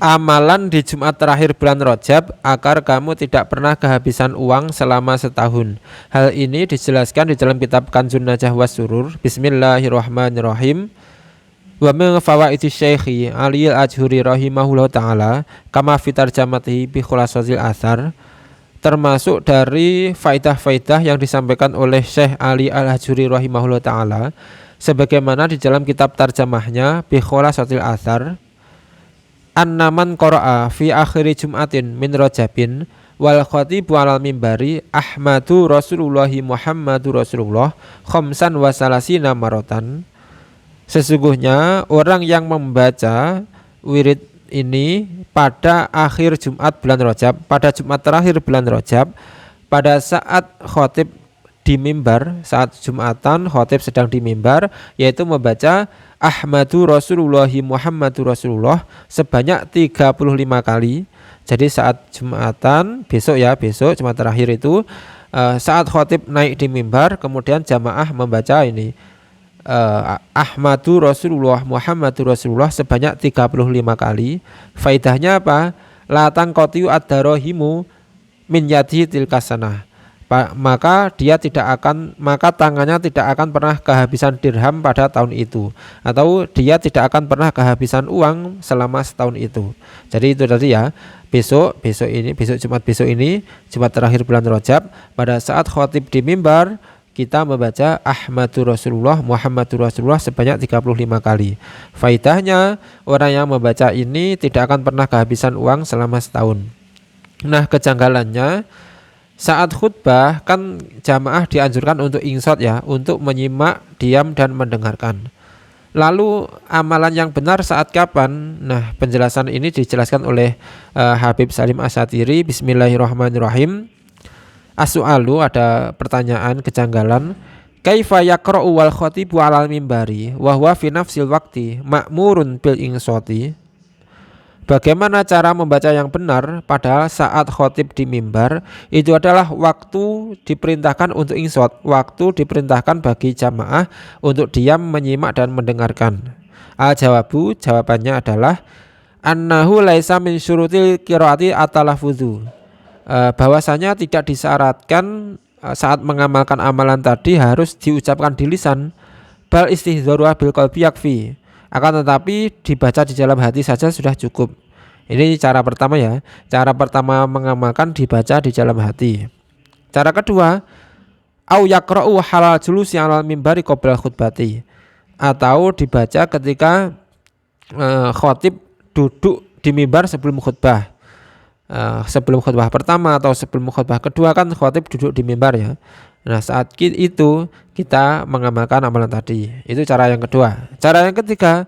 Amalan di Jumat terakhir bulan Rajab agar kamu tidak pernah kehabisan uang selama setahun. Hal ini dijelaskan di dalam kitab Kanzun Najah was Surur. Bismillahirrahmanirrahim. Wa min fawaidi Syekhi Ali Al-Ajhuri rahimahullah taala kama fi tarjamatihi bi khulasatil athar. Termasuk dari faidah-faidah yang disampaikan oleh Syekh Ali Al-Ajhuri rahimahullah taala sebagaimana di dalam kitab tarjamahnya bi khulasatil athar. Annaman qara'a fi akhiri jum'atin min rajabin wal khatibu alal mimbari Ahmadu Rasulullahi Muhammadu Rasulullah khamsan wa salasina maratan. Sesungguhnya orang yang membaca wirid ini pada akhir Jumat bulan Rajab, pada Jumat terakhir bulan Rajab, pada saat khatib di mimbar, saat Jumatan khatib sedang di mimbar, yaitu membaca Ahmadu Rasulullahi Muhammadu Rasulullah sebanyak 35 kali. Jadi saat Jumatan besok Jumat terakhir itu saat khatib naik di mimbar, kemudian jamaah membaca ini Ahmadu Rasulullah Muhammadu Rasulullah sebanyak 35 kali. Faidahnya apa? La tangqatiu ad-darahimu min yadi tilkasanah. Maka tangannya tidak akan pernah kehabisan dirham pada tahun itu, atau dia tidak akan pernah kehabisan uang selama setahun itu. Jadi itu tadi ya, besok Jumat terakhir bulan Rajab, pada saat khatib di mimbar kita membaca Ahmadu Rasulullah Muhammadu Rasulullah sebanyak 35 kali. Faidahnya orang yang membaca ini tidak akan pernah kehabisan uang selama setahun. Nah, kejanggalannya saat khutbah kan jamaah dianjurkan untuk insot ya, untuk menyimak, diam dan mendengarkan. Lalu amalan yang benar saat kapan? Nah, penjelasan ini dijelaskan oleh Habib Salim Asyatiri. Bismillahirrahmanirrahim. As-su'alu, ada pertanyaan kejanggalan. Kaifa yaqra'u wal khatibu 'alal mimbari wa huwa fi nafsil waqti ma'murun bil insoti. Bagaimana cara membaca yang benar padahal saat khatib di mimbar itu adalah waktu diperintahkan untuk insot, waktu diperintahkan bagi jamaah untuk diam, menyimak dan mendengarkan. Al-jawabu, jawabannya adalah annahu laisa min syurutil qiraati at-talaffuzu. Bahwasanya tidak disyaratkan saat mengamalkan amalan tadi harus diucapkan di lisan, bal istihzaru bil qalbi yakfi. Akan tetapi dibaca di dalam hati saja sudah cukup. Ini cara pertama ya. Cara pertama mengamalkan dibaca di dalam hati. Cara kedua, au yaqra'u halal julusi 'alal mimbari qabla khutbati. Atau dibaca ketika khatib duduk di mimbar sebelum khutbah. Sebelum khutbah pertama atau sebelum khutbah kedua kan khatib duduk di mimbar ya. Nah, saat itu kita mengamalkan amalan tadi. Itu cara yang kedua. Cara yang ketiga,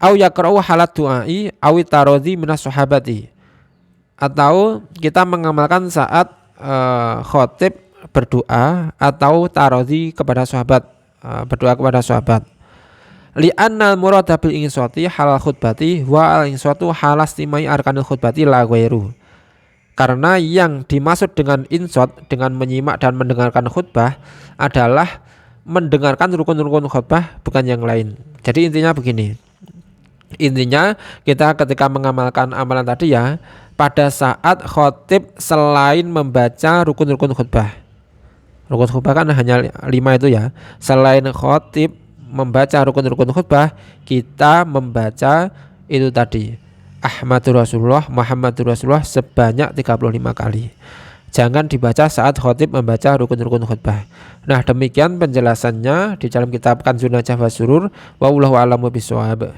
au yaqra'u halat du'ai aw taradhi minas sahabati. Atau kita mengamalkan saat khatib berdoa atau taradhi kepada sahabat, berdoa kepada sahabat. Li'annal murada bil insati halal khutbati wa al insatu halastimai arkanil khutbati la ghairu. Karena yang dimaksud dengan insot, dengan menyimak dan mendengarkan khutbah adalah mendengarkan rukun-rukun khutbah, bukan yang lain. Jadi intinya begini. Intinya kita ketika mengamalkan amalan tadi ya, pada saat khatib selain membaca rukun-rukun khutbah. Rukun khutbah kan hanya 5 itu ya. Selain khatib membaca rukun-rukun khutbah, kita membaca itu tadi Ahmadu Rasulullah Muhammadu Rasulullah sebanyak 35 kali. Jangan dibaca saat khatib membaca rukun-rukun khutbah. Nah, demikian penjelasannya di dalam kitab Kanzun Najah was Surur. Wallahu a'lamu bishawab.